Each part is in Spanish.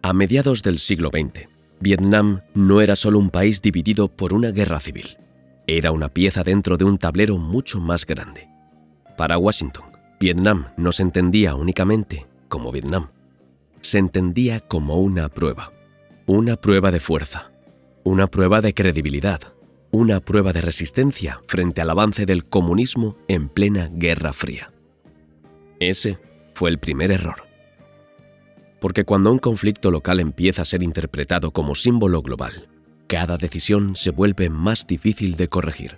A mediados del siglo XX, Vietnam no era solo un país dividido por una guerra civil. Era una pieza dentro de un tablero mucho más grande. Para Washington, Vietnam no se entendía únicamente como Vietnam. Se entendía como una prueba de fuerza, una prueba de credibilidad, una prueba de resistencia frente al avance del comunismo en plena Guerra Fría. Ese fue el primer error. Porque cuando un conflicto local empieza a ser interpretado como símbolo global, cada decisión se vuelve más difícil de corregir.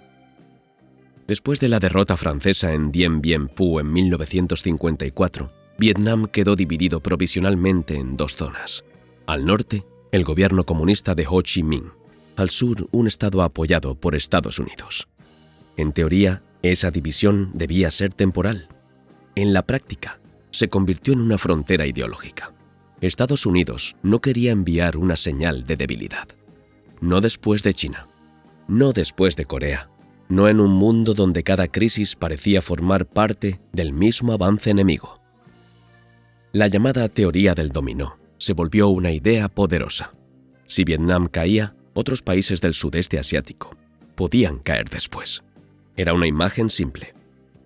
Después de la derrota francesa en Dien Bien Phu en 1954, Vietnam quedó dividido provisionalmente en dos zonas. Al norte, el gobierno comunista de Ho Chi Minh. Al sur, un estado apoyado por Estados Unidos. En teoría, esa división debía ser temporal. En la práctica, se convirtió en una frontera ideológica. Estados Unidos no quería enviar una señal de debilidad. No después de China. No después de Corea. No en un mundo donde cada crisis parecía formar parte del mismo avance enemigo. La llamada teoría del dominó se volvió una idea poderosa. Si Vietnam caía, otros países del sudeste asiático podían caer después. Era una imagen simple,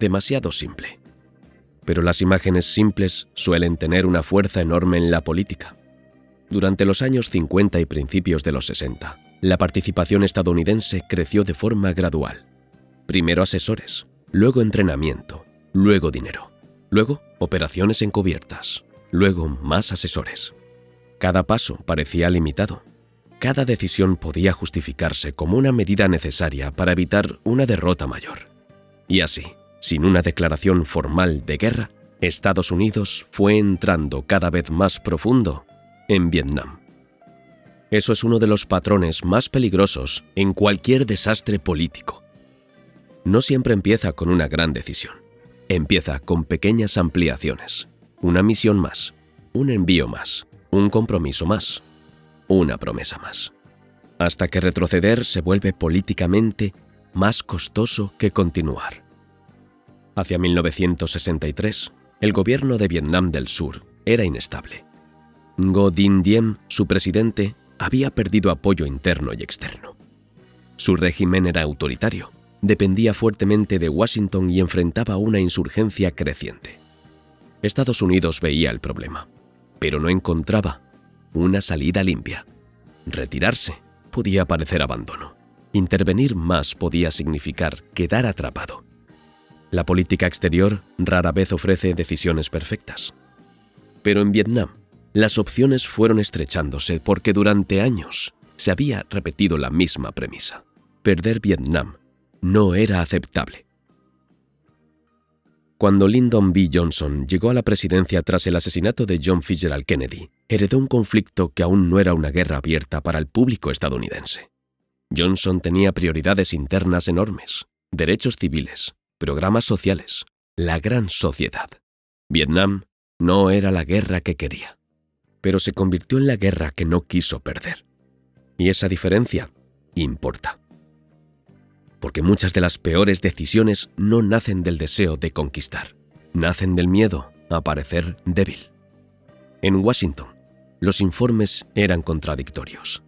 demasiado simple. Pero las imágenes simples suelen tener una fuerza enorme en la política. Durante los años 50 y principios de los 60, la participación estadounidense creció de forma gradual. Primero asesores, luego entrenamiento, luego dinero, luego operaciones encubiertas, luego más asesores. Cada paso parecía limitado. Cada decisión podía justificarse como una medida necesaria para evitar una derrota mayor. Y así, sin una declaración formal de guerra, Estados Unidos fue entrando cada vez más profundo en Vietnam. Eso es uno de los patrones más peligrosos en cualquier desastre político. No siempre empieza con una gran decisión. Empieza con pequeñas ampliaciones, una misión más, un envío más, un compromiso más, una promesa más, hasta que retroceder se vuelve políticamente más costoso que continuar. Hacia 1963, el gobierno de Vietnam del Sur era inestable. Ngo Dinh Diem, su presidente, había perdido apoyo interno y externo. Su régimen era autoritario, dependía fuertemente de Washington y enfrentaba una insurgencia creciente. Estados Unidos veía el problema, pero no encontraba una salida limpia. Retirarse podía parecer abandono. Intervenir más podía significar quedar atrapado. La política exterior rara vez ofrece decisiones perfectas. Pero en Vietnam, las opciones fueron estrechándose porque durante años se había repetido la misma premisa. Perder Vietnam no era aceptable. Cuando Lyndon B. Johnson llegó a la presidencia tras el asesinato de John Fitzgerald Kennedy, heredó un conflicto que aún no era una guerra abierta para el público estadounidense. Johnson tenía prioridades internas enormes, derechos civiles, programas sociales, la gran sociedad. Vietnam no era la guerra que quería, pero se convirtió en la guerra que no quiso perder. Y esa diferencia importa. Porque muchas de las peores decisiones no nacen del deseo de conquistar, nacen del miedo a parecer débil. En Washington, los informes eran contradictorios.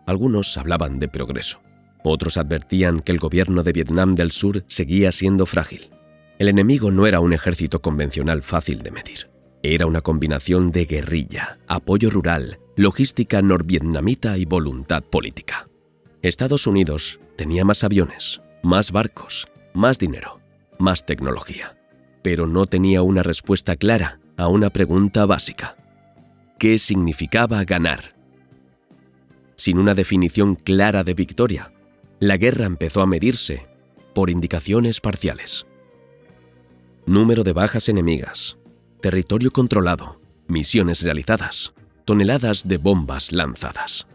Algunos hablaban de progreso, otros advertían que el gobierno de Vietnam del Sur seguía siendo frágil. El enemigo no era un ejército convencional fácil de medir. Era una combinación de guerrilla, apoyo rural, logística norvietnamita y voluntad política. Estados Unidos tenía más aviones, más barcos, más dinero, más tecnología, pero no tenía una respuesta clara a una pregunta básica. ¿Qué significaba ganar? Sin una definición clara de victoria, la guerra empezó a medirse por indicaciones parciales. Número de bajas enemigas, territorio controlado, misiones realizadas, toneladas de bombas lanzadas.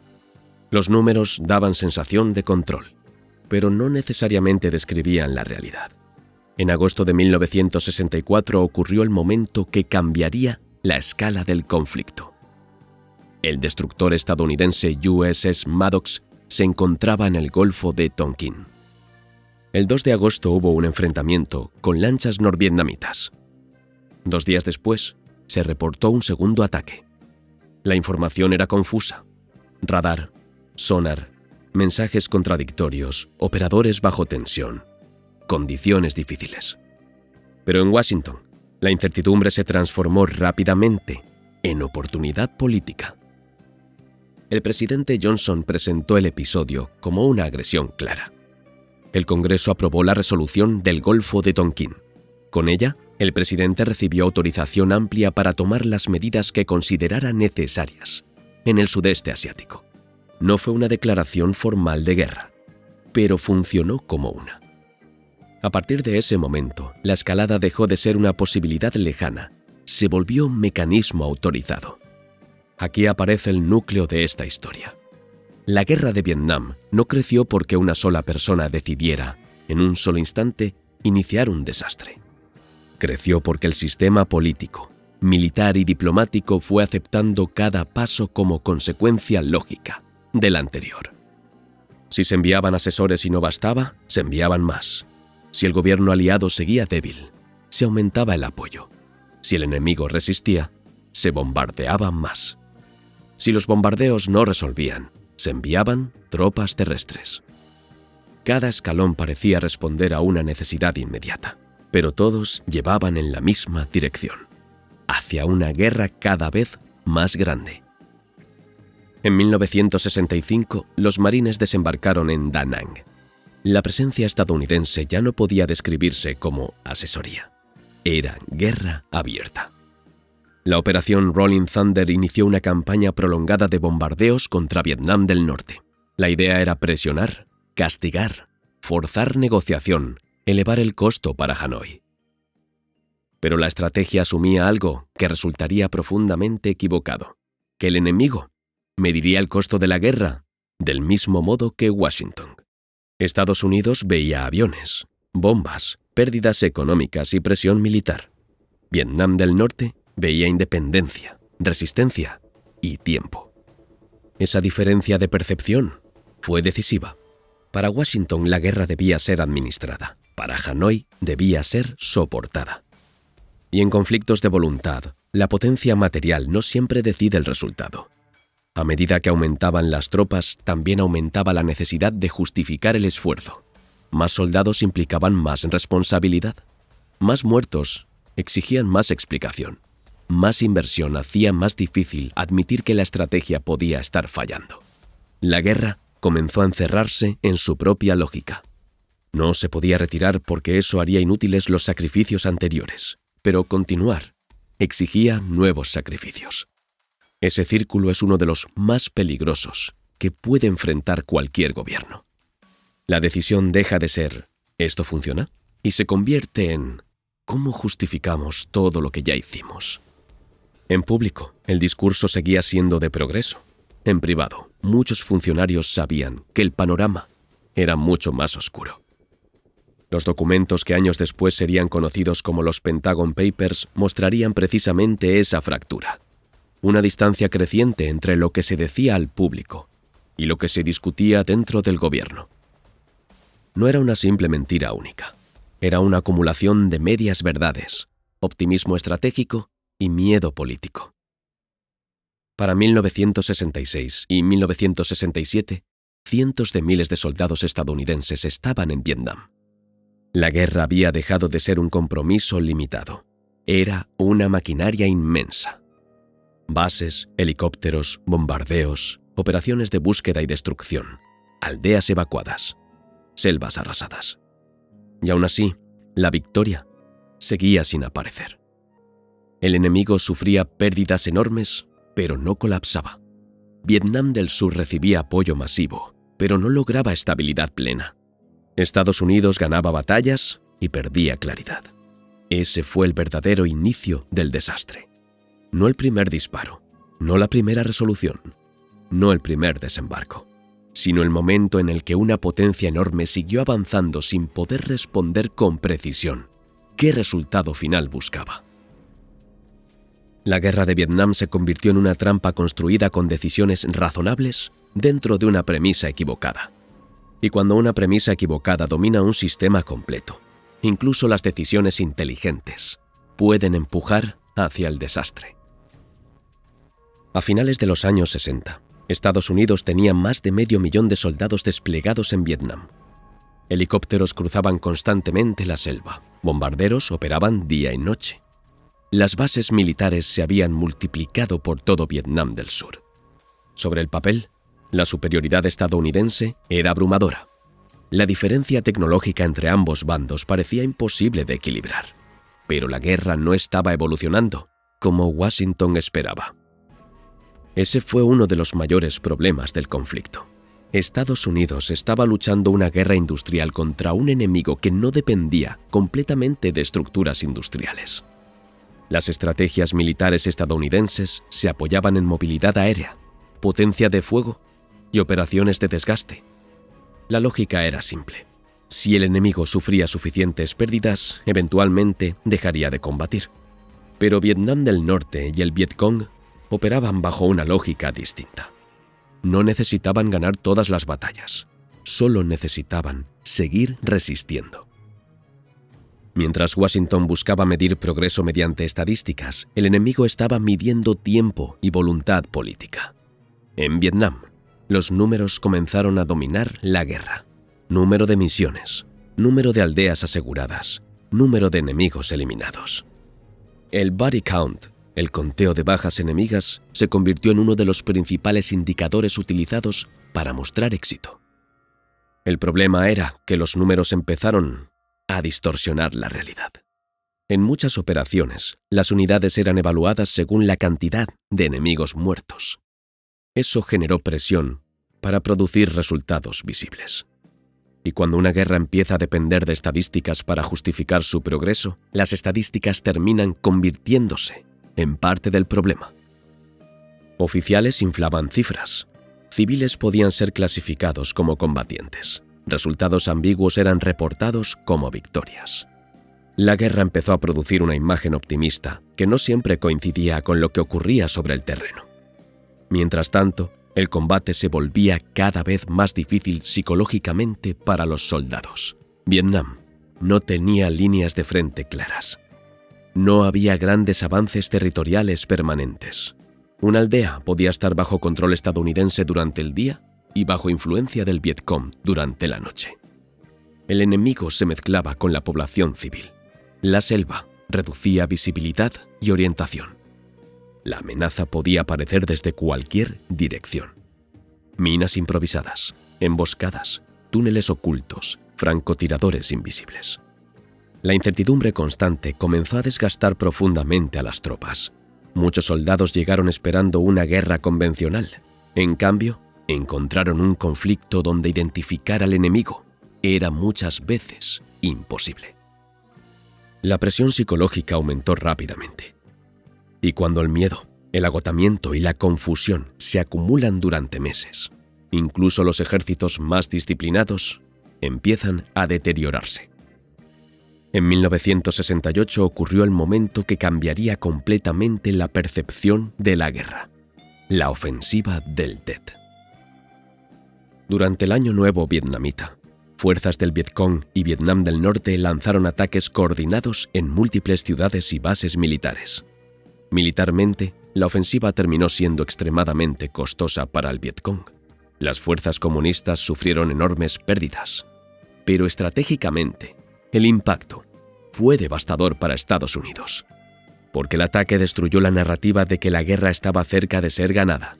Los números daban sensación de control, pero no necesariamente describían la realidad. En agosto de 1964 ocurrió el momento que cambiaría la escala del conflicto. El destructor estadounidense USS Maddox se encontraba en el Golfo de Tonkin. El 2 de agosto hubo un enfrentamiento con lanchas norvietnamitas. 2 días después, se reportó un segundo ataque. La información era confusa. Radar, sonar, mensajes contradictorios, operadores bajo tensión, condiciones difíciles. Pero en Washington, la incertidumbre se transformó rápidamente en oportunidad política. El presidente Johnson presentó el episodio como una agresión clara. El Congreso aprobó la resolución del Golfo de Tonkin. Con ella, el presidente recibió autorización amplia para tomar las medidas que considerara necesarias en el sudeste asiático. No fue una declaración formal de guerra, pero funcionó como una. A partir de ese momento, la escalada dejó de ser una posibilidad lejana, se volvió un mecanismo autorizado. Aquí aparece el núcleo de esta historia. La guerra de Vietnam no creció porque una sola persona decidiera, en un solo instante, iniciar un desastre. Creció porque el sistema político, militar y diplomático fue aceptando cada paso como consecuencia lógica del anterior. Si se enviaban asesores y no bastaba, se enviaban más. Si el gobierno aliado seguía débil, se aumentaba el apoyo. Si el enemigo resistía, se bombardeaba más. Si los bombardeos no resolvían, se enviaban tropas terrestres. Cada escalón parecía responder a una necesidad inmediata, pero todos llevaban en la misma dirección, hacia una guerra cada vez más grande. En 1965, los marines desembarcaron en Da Nang. La presencia estadounidense ya no podía describirse como asesoría. Era guerra abierta. La operación Rolling Thunder inició una campaña prolongada de bombardeos contra Vietnam del Norte. La idea era presionar, castigar, forzar negociación, elevar el costo para Hanoi. Pero la estrategia asumía algo que resultaría profundamente equivocado: que el enemigo mediría el costo de la guerra del mismo modo que Washington. Estados Unidos veía aviones, bombas, pérdidas económicas y presión militar. Vietnam del Norte veía independencia, resistencia y tiempo. Esa diferencia de percepción fue decisiva. Para Washington la guerra debía ser administrada, para Hanoi debía ser soportada. Y en conflictos de voluntad, la potencia material no siempre decide el resultado. A medida que aumentaban las tropas, también aumentaba la necesidad de justificar el esfuerzo. Más soldados implicaban más responsabilidad. Más muertos exigían más explicación. Más inversión hacía más difícil admitir que la estrategia podía estar fallando. La guerra comenzó a encerrarse en su propia lógica. No se podía retirar porque eso haría inútiles los sacrificios anteriores, pero continuar exigía nuevos sacrificios. Ese círculo es uno de los más peligrosos que puede enfrentar cualquier gobierno. La decisión deja de ser ¿esto funciona? Y se convierte en ¿cómo justificamos todo lo que ya hicimos? En público, el discurso seguía siendo de progreso. En privado, muchos funcionarios sabían que el panorama era mucho más oscuro. Los documentos que años después serían conocidos como los Pentagon Papers mostrarían precisamente esa fractura. Una distancia creciente entre lo que se decía al público y lo que se discutía dentro del gobierno. No era una simple mentira única. Era una acumulación de medias verdades, optimismo estratégico y miedo político. Para 1966 y 1967, cientos de miles de soldados estadounidenses estaban en Vietnam. La guerra había dejado de ser un compromiso limitado. Era una maquinaria inmensa. Bases, helicópteros, bombardeos, operaciones de búsqueda y destrucción, aldeas evacuadas, selvas arrasadas. Y aún así, la victoria seguía sin aparecer. El enemigo sufría pérdidas enormes, pero no colapsaba. Vietnam del Sur recibía apoyo masivo, pero no lograba estabilidad plena. Estados Unidos ganaba batallas y perdía claridad. Ese fue el verdadero inicio del desastre. No el primer disparo, no la primera resolución, no el primer desembarco, sino el momento en el que una potencia enorme siguió avanzando sin poder responder con precisión qué resultado final buscaba. La guerra de Vietnam se convirtió en una trampa construida con decisiones razonables dentro de una premisa equivocada. Y cuando una premisa equivocada domina un sistema completo, incluso las decisiones inteligentes pueden empujar hacia el desastre. A finales de los años 60, Estados Unidos tenía más de 500.000 de soldados desplegados en Vietnam. Helicópteros cruzaban constantemente la selva, bombarderos operaban día y noche. Las bases militares se habían multiplicado por todo Vietnam del Sur. Sobre el papel, la superioridad estadounidense era abrumadora. La diferencia tecnológica entre ambos bandos parecía imposible de equilibrar. Pero la guerra no estaba evolucionando como Washington esperaba. Ese fue uno de los mayores problemas del conflicto. Estados Unidos estaba luchando una guerra industrial contra un enemigo que no dependía completamente de estructuras industriales. Las estrategias militares estadounidenses se apoyaban en movilidad aérea, potencia de fuego y operaciones de desgaste. La lógica era simple. Si el enemigo sufría suficientes pérdidas, eventualmente dejaría de combatir. Pero Vietnam del Norte y el Vietcong operaban bajo una lógica distinta. No necesitaban ganar todas las batallas, solo necesitaban seguir resistiendo. Mientras Washington buscaba medir progreso mediante estadísticas, el enemigo estaba midiendo tiempo y voluntad política. En Vietnam, los números comenzaron a dominar la guerra. Número de misiones, número de aldeas aseguradas, número de enemigos eliminados. El body count, el conteo de bajas enemigas, se convirtió en uno de los principales indicadores utilizados para mostrar éxito. El problema era que los números empezaron a distorsionar la realidad. En muchas operaciones, las unidades eran evaluadas según la cantidad de enemigos muertos. Eso generó presión para producir resultados visibles. Y cuando una guerra empieza a depender de estadísticas para justificar su progreso, las estadísticas terminan convirtiéndose en parte del problema. Oficiales inflaban cifras. Civiles podían ser clasificados como combatientes. Resultados ambiguos eran reportados como victorias. La guerra empezó a producir una imagen optimista que no siempre coincidía con lo que ocurría sobre el terreno. Mientras tanto, el combate se volvía cada vez más difícil psicológicamente para los soldados. Vietnam no tenía líneas de frente claras. No había grandes avances territoriales permanentes. Una aldea podía estar bajo control estadounidense durante el día y bajo influencia del Vietcong durante la noche. El enemigo se mezclaba con la población civil. La selva reducía visibilidad y orientación. La amenaza podía aparecer desde cualquier dirección. Minas improvisadas, emboscadas, túneles ocultos, francotiradores invisibles. La incertidumbre constante comenzó a desgastar profundamente a las tropas. Muchos soldados llegaron esperando una guerra convencional. En cambio, encontraron un conflicto donde identificar al enemigo era muchas veces imposible. La presión psicológica aumentó rápidamente. Y cuando el miedo, el agotamiento y la confusión se acumulan durante meses, incluso los ejércitos más disciplinados empiezan a deteriorarse. En 1968 ocurrió el momento que cambiaría completamente la percepción de la guerra: la ofensiva del Tet. Durante el Año Nuevo vietnamita, fuerzas del Vietcong y Vietnam del Norte lanzaron ataques coordinados en múltiples ciudades y bases militares. Militarmente, la ofensiva terminó siendo extremadamente costosa para el Vietcong. Las fuerzas comunistas sufrieron enormes pérdidas, pero estratégicamente, el impacto fue devastador para Estados Unidos, porque el ataque destruyó la narrativa de que la guerra estaba cerca de ser ganada.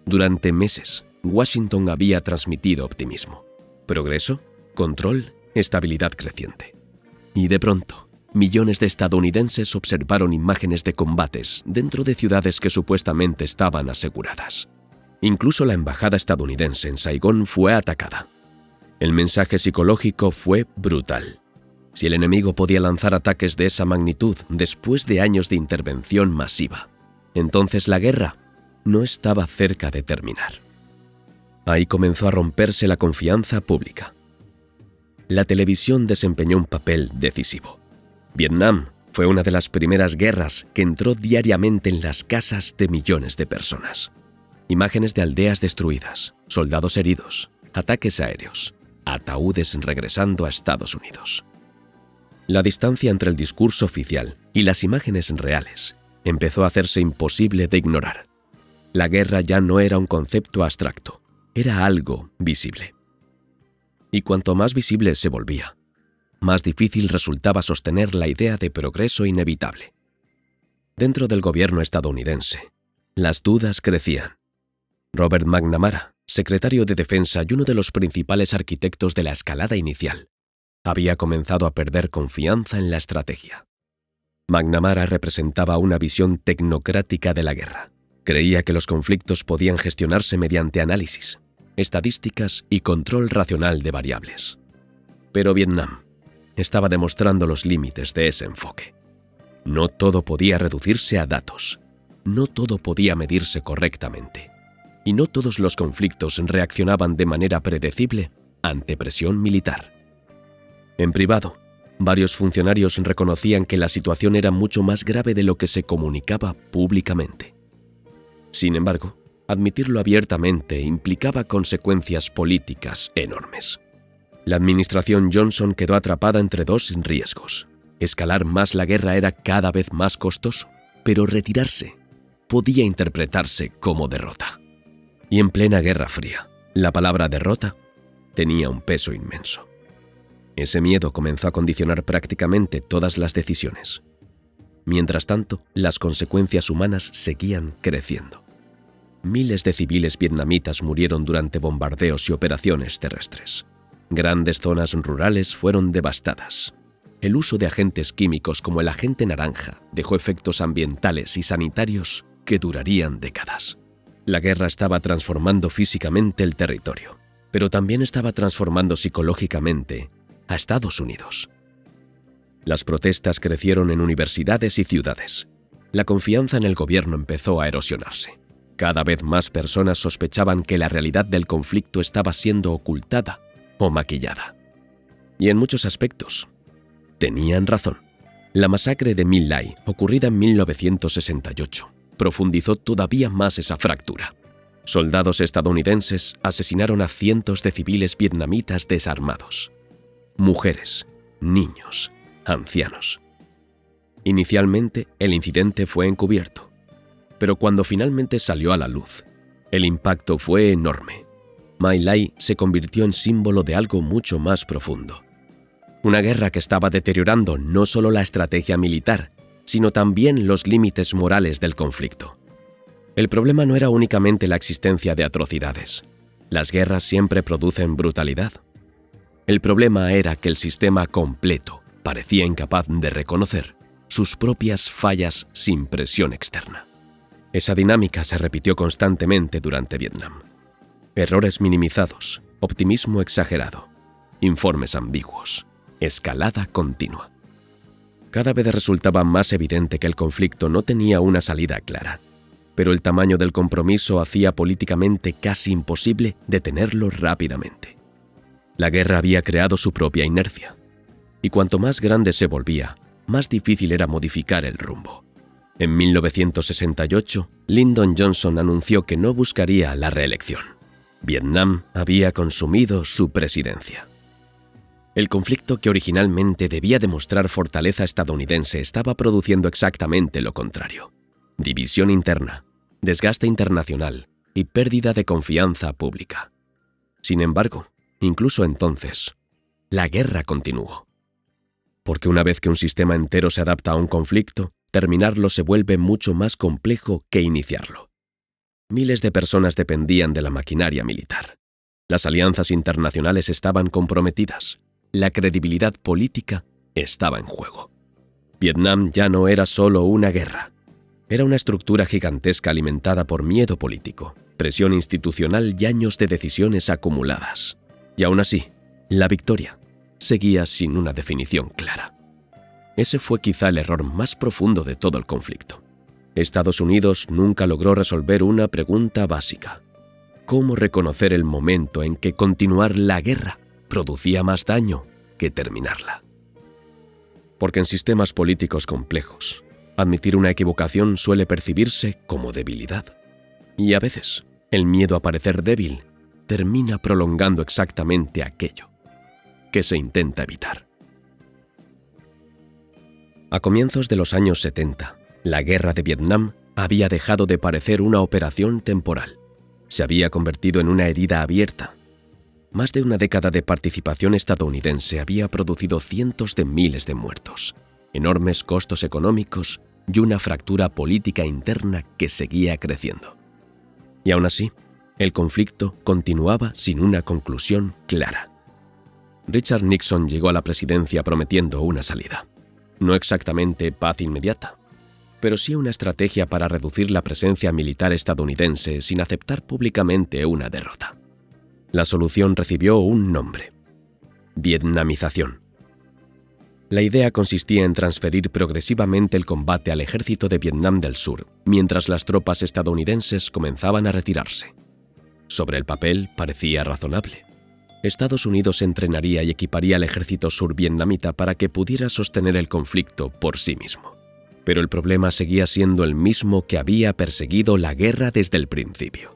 Durante meses, Washington había transmitido optimismo, progreso, control, estabilidad creciente. Y de pronto, millones de estadounidenses observaron imágenes de combates dentro de ciudades que supuestamente estaban aseguradas. Incluso la embajada estadounidense en Saigón fue atacada. El mensaje psicológico fue brutal. Si el enemigo podía lanzar ataques de esa magnitud después de años de intervención masiva, entonces la guerra no estaba cerca de terminar. Ahí comenzó a romperse la confianza pública. La televisión desempeñó un papel decisivo. Vietnam fue una de las primeras guerras que entró diariamente en las casas de millones de personas. Imágenes de aldeas destruidas, soldados heridos, ataques aéreos, ataúdes regresando a Estados Unidos. La distancia entre el discurso oficial y las imágenes reales empezó a hacerse imposible de ignorar. La guerra ya no era un concepto abstracto, era algo visible. Y cuanto más visible se volvía, más difícil resultaba sostener la idea de progreso inevitable. Dentro del gobierno estadounidense, las dudas crecían. Robert McNamara, secretario de Defensa y uno de los principales arquitectos de la escalada inicial, había comenzado a perder confianza en la estrategia. McNamara representaba una visión tecnocrática de la guerra. Creía que los conflictos podían gestionarse mediante análisis, estadísticas y control racional de variables. Pero Vietnam estaba demostrando los límites de ese enfoque. No todo podía reducirse a datos, no todo podía medirse correctamente, y no todos los conflictos reaccionaban de manera predecible ante presión militar. En privado, varios funcionarios reconocían que la situación era mucho más grave de lo que se comunicaba públicamente. Sin embargo, admitirlo abiertamente implicaba consecuencias políticas enormes. La administración Johnson quedó atrapada entre dos riesgos. Escalar más la guerra era cada vez más costoso, pero retirarse podía interpretarse como derrota. Y en plena Guerra Fría, la palabra derrota tenía un peso inmenso. Ese miedo comenzó a condicionar prácticamente todas las decisiones. Mientras tanto, las consecuencias humanas seguían creciendo. Miles de civiles vietnamitas murieron durante bombardeos y operaciones terrestres. Grandes zonas rurales fueron devastadas. El uso de agentes químicos como el agente naranja dejó efectos ambientales y sanitarios que durarían décadas. La guerra estaba transformando físicamente el territorio, pero también estaba transformando psicológicamente a Estados Unidos. Las protestas crecieron en universidades y ciudades. La confianza en el gobierno empezó a erosionarse. Cada vez más personas sospechaban que la realidad del conflicto estaba siendo ocultada o maquillada. Y en muchos aspectos, tenían razón. La masacre de My Lai, ocurrida en 1968, profundizó todavía más esa fractura. Soldados estadounidenses asesinaron a cientos de civiles vietnamitas desarmados. Mujeres, niños, ancianos. Inicialmente, el incidente fue encubierto, pero cuando finalmente salió a la luz, el impacto fue enorme. My Lai se convirtió en símbolo de algo mucho más profundo. Una guerra que estaba deteriorando no solo la estrategia militar, sino también los límites morales del conflicto. El problema no era únicamente la existencia de atrocidades. Las guerras siempre producen brutalidad. El problema era que el sistema completo parecía incapaz de reconocer sus propias fallas sin presión externa. Esa dinámica se repitió constantemente durante Vietnam. Errores minimizados, optimismo exagerado, informes ambiguos, escalada continua. Cada vez resultaba más evidente que el conflicto no tenía una salida clara, pero el tamaño del compromiso hacía políticamente casi imposible detenerlo rápidamente. La guerra había creado su propia inercia, y cuanto más grande se volvía, más difícil era modificar el rumbo. En 1968, Lyndon Johnson anunció que no buscaría la reelección. Vietnam había consumido su presidencia. El conflicto que originalmente debía demostrar fortaleza estadounidense estaba produciendo exactamente lo contrario: división interna, desgaste internacional y pérdida de confianza pública. Sin embargo, incluso entonces, la guerra continuó. Porque una vez que un sistema entero se adapta a un conflicto, terminarlo se vuelve mucho más complejo que iniciarlo. Miles de personas dependían de la maquinaria militar. Las alianzas internacionales estaban comprometidas. La credibilidad política estaba en juego. Vietnam ya no era solo una guerra. Era una estructura gigantesca alimentada por miedo político, presión institucional y años de decisiones acumuladas. Y aún así, la victoria seguía sin una definición clara. Ese fue quizá el error más profundo de todo el conflicto. Estados Unidos nunca logró resolver una pregunta básica: ¿cómo reconocer el momento en que continuar la guerra producía más daño que terminarla? Porque en sistemas políticos complejos, admitir una equivocación suele percibirse como debilidad. Y a veces, el miedo a parecer débil termina prolongando exactamente aquello que se intenta evitar. A comienzos de los años 70, la guerra de Vietnam había dejado de parecer una operación temporal. Se había convertido en una herida abierta. Más de una década de participación estadounidense había producido cientos de miles de muertos, enormes costos económicos y una fractura política interna que seguía creciendo. Y aún así, el conflicto continuaba sin una conclusión clara. Richard Nixon llegó a la presidencia prometiendo una salida. No exactamente paz inmediata, pero sí una estrategia para reducir la presencia militar estadounidense sin aceptar públicamente una derrota. La solución recibió un nombre: vietnamización. La idea consistía en transferir progresivamente el combate al ejército de Vietnam del Sur, mientras las tropas estadounidenses comenzaban a retirarse. Sobre el papel parecía razonable. Estados Unidos entrenaría y equiparía al ejército survietnamita para que pudiera sostener el conflicto por sí mismo. Pero el problema seguía siendo el mismo que había perseguido la guerra desde el principio.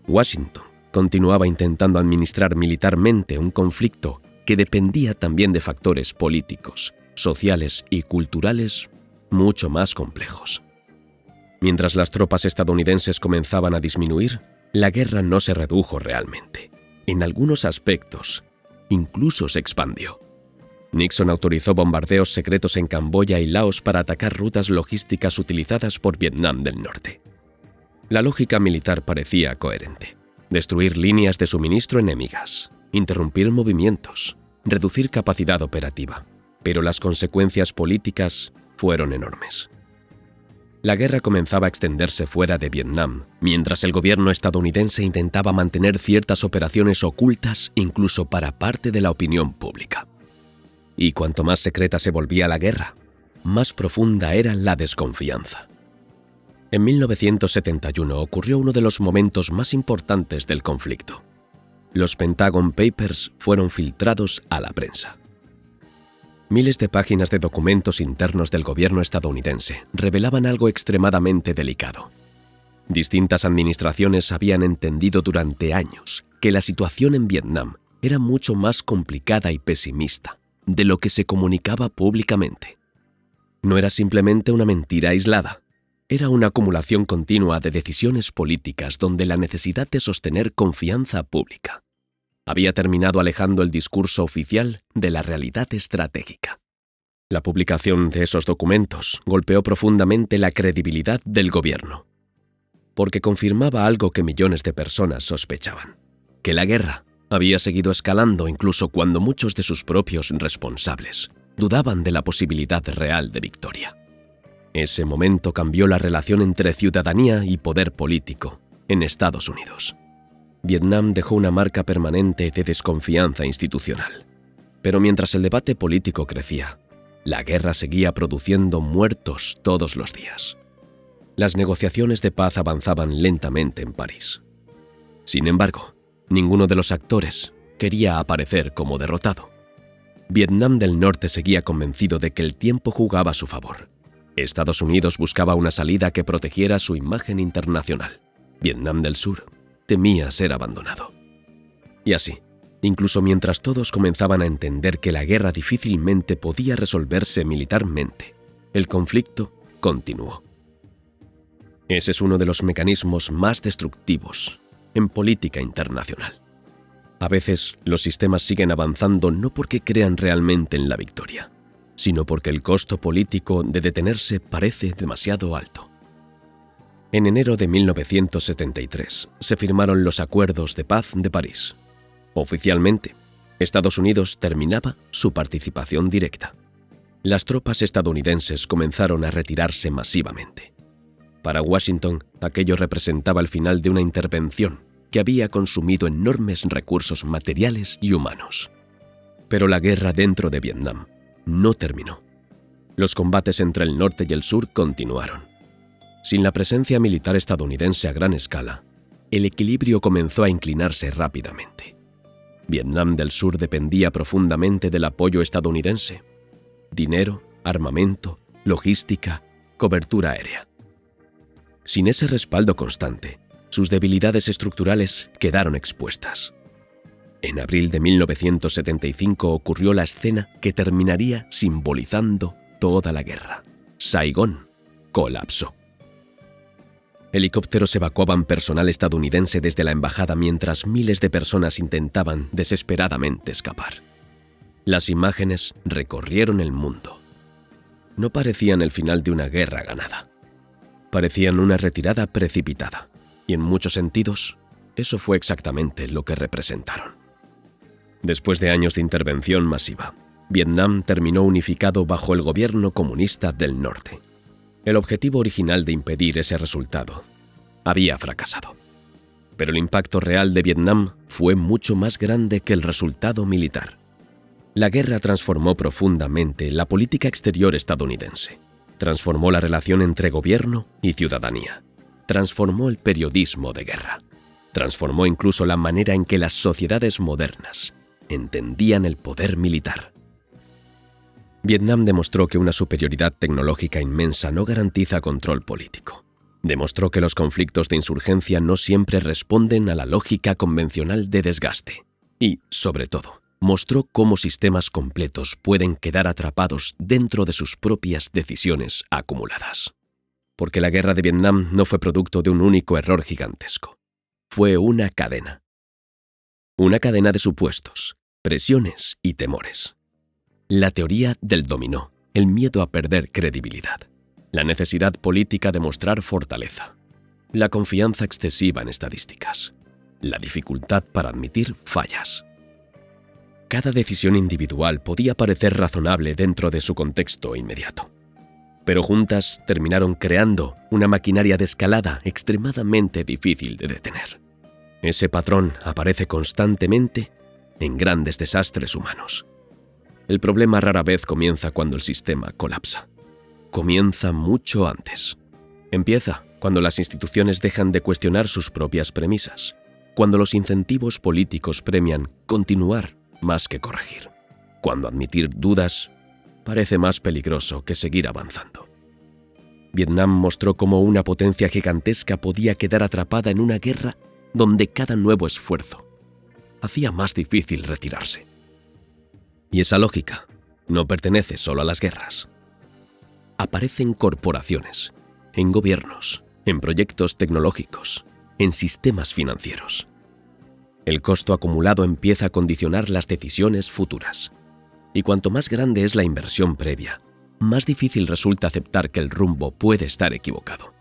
Washington continuaba intentando administrar militarmente un conflicto que dependía también de factores políticos, sociales y culturales mucho más complejos. Mientras las tropas estadounidenses comenzaban a disminuir, la guerra no se redujo realmente. En algunos aspectos, incluso se expandió. Nixon autorizó bombardeos secretos en Camboya y Laos para atacar rutas logísticas utilizadas por Vietnam del Norte. La lógica militar parecía coherente: destruir líneas de suministro enemigas, interrumpir movimientos, reducir capacidad operativa. Pero las consecuencias políticas fueron enormes. La guerra comenzaba a extenderse fuera de Vietnam, mientras el gobierno estadounidense intentaba mantener ciertas operaciones ocultas incluso para parte de la opinión pública. Y cuanto más secreta se volvía la guerra, más profunda era la desconfianza. En 1971 ocurrió uno de los momentos más importantes del conflicto. Los Pentagon Papers fueron filtrados a la prensa. Miles de páginas de documentos internos del gobierno estadounidense revelaban algo extremadamente delicado. Distintas administraciones habían entendido durante años que la situación en Vietnam era mucho más complicada y pesimista de lo que se comunicaba públicamente. No era simplemente una mentira aislada, era una acumulación continua de decisiones políticas donde la necesidad de sostener confianza pública había terminado alejando el discurso oficial de la realidad estratégica. La publicación de esos documentos golpeó profundamente la credibilidad del gobierno, porque confirmaba algo que millones de personas sospechaban: que la guerra había seguido escalando incluso cuando muchos de sus propios responsables dudaban de la posibilidad real de victoria. Ese momento cambió la relación entre ciudadanía y poder político en Estados Unidos. Vietnam dejó una marca permanente de desconfianza institucional. Pero mientras el debate político crecía, la guerra seguía produciendo muertos todos los días. Las negociaciones de paz avanzaban lentamente en París. Sin embargo, ninguno de los actores quería aparecer como derrotado. Vietnam del Norte seguía convencido de que el tiempo jugaba a su favor. Estados Unidos buscaba una salida que protegiera su imagen internacional. Vietnam del Sur temía ser abandonado. Y así, incluso mientras todos comenzaban a entender que la guerra difícilmente podía resolverse militarmente, el conflicto continuó. Ese es uno de los mecanismos más destructivos en política internacional. A veces, los sistemas siguen avanzando no porque crean realmente en la victoria, sino porque el costo político de detenerse parece demasiado alto. En enero de 1973 se firmaron los Acuerdos de Paz de París. Oficialmente, Estados Unidos terminaba su participación directa. Las tropas estadounidenses comenzaron a retirarse masivamente. Para Washington, aquello representaba el final de una intervención que había consumido enormes recursos materiales y humanos. Pero la guerra dentro de Vietnam no terminó. Los combates entre el norte y el sur continuaron. Sin la presencia militar estadounidense a gran escala, el equilibrio comenzó a inclinarse rápidamente. Vietnam del Sur dependía profundamente del apoyo estadounidense: dinero, armamento, logística, cobertura aérea. Sin ese respaldo constante, sus debilidades estructurales quedaron expuestas. En abril de 1975 ocurrió la escena que terminaría simbolizando toda la guerra. Saigón colapsó. Helicópteros evacuaban personal estadounidense desde la embajada mientras miles de personas intentaban desesperadamente escapar. Las imágenes recorrieron el mundo. No parecían el final de una guerra ganada. Parecían una retirada precipitada, y en muchos sentidos, eso fue exactamente lo que representaron. Después de años de intervención masiva, Vietnam terminó unificado bajo el gobierno comunista del norte. El objetivo original de impedir ese resultado había fracasado. Pero el impacto real de Vietnam fue mucho más grande que el resultado militar. La guerra transformó profundamente la política exterior estadounidense. Transformó la relación entre gobierno y ciudadanía. Transformó el periodismo de guerra. Transformó incluso la manera en que las sociedades modernas entendían el poder militar. Vietnam demostró que una superioridad tecnológica inmensa no garantiza control político. Demostró que los conflictos de insurgencia no siempre responden a la lógica convencional de desgaste. Y, sobre todo, mostró cómo sistemas completos pueden quedar atrapados dentro de sus propias decisiones acumuladas. Porque la guerra de Vietnam no fue producto de un único error gigantesco. Fue una cadena. Una cadena de supuestos, presiones y temores. La teoría del dominó, el miedo a perder credibilidad, la necesidad política de mostrar fortaleza, la confianza excesiva en estadísticas, la dificultad para admitir fallas. Cada decisión individual podía parecer razonable dentro de su contexto inmediato, pero juntas terminaron creando una maquinaria de escalada extremadamente difícil de detener. Ese patrón aparece constantemente en grandes desastres humanos. El problema rara vez comienza cuando el sistema colapsa. Comienza mucho antes. Empieza cuando las instituciones dejan de cuestionar sus propias premisas, cuando los incentivos políticos premian continuar más que corregir, cuando admitir dudas parece más peligroso que seguir avanzando. Vietnam mostró cómo una potencia gigantesca podía quedar atrapada en una guerra donde cada nuevo esfuerzo hacía más difícil retirarse. Y esa lógica no pertenece solo a las guerras. Aparece en corporaciones, en gobiernos, en proyectos tecnológicos, en sistemas financieros. El costo acumulado empieza a condicionar las decisiones futuras. Y cuanto más grande es la inversión previa, más difícil resulta aceptar que el rumbo puede estar equivocado.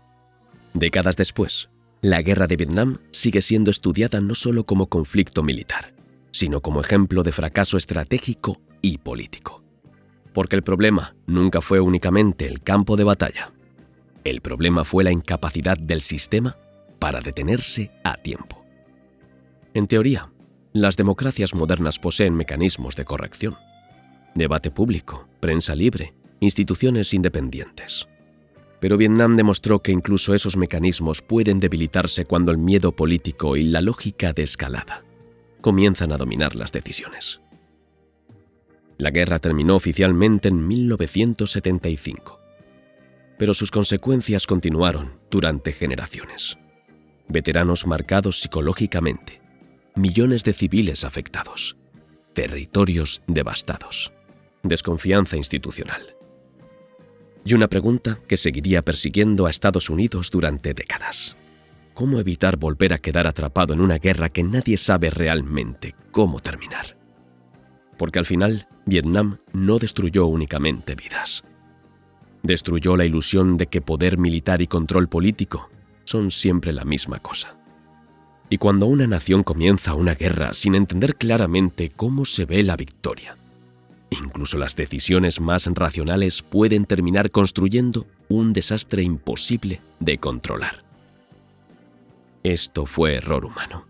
Décadas después, la guerra de Vietnam sigue siendo estudiada no solo como conflicto militar, sino como ejemplo de fracaso estratégico y político. Porque el problema nunca fue únicamente el campo de batalla. El problema fue la incapacidad del sistema para detenerse a tiempo. En teoría, las democracias modernas poseen mecanismos de corrección. Debate público, prensa libre, instituciones independientes. Pero Vietnam demostró que incluso esos mecanismos pueden debilitarse cuando el miedo político y la lógica de escalada comienzan a dominar las decisiones. La guerra terminó oficialmente en 1975, pero sus consecuencias continuaron durante generaciones. Veteranos marcados psicológicamente, millones de civiles afectados, territorios devastados, desconfianza institucional. Y una pregunta que seguiría persiguiendo a Estados Unidos durante décadas. ¿Cómo evitar volver a quedar atrapado en una guerra que nadie sabe realmente cómo terminar? Porque al final, Vietnam no destruyó únicamente vidas. Destruyó la ilusión de que poder militar y control político son siempre la misma cosa. Y cuando una nación comienza una guerra sin entender claramente cómo se ve la victoria, incluso las decisiones más racionales pueden terminar construyendo un desastre imposible de controlar. Esto fue error humano.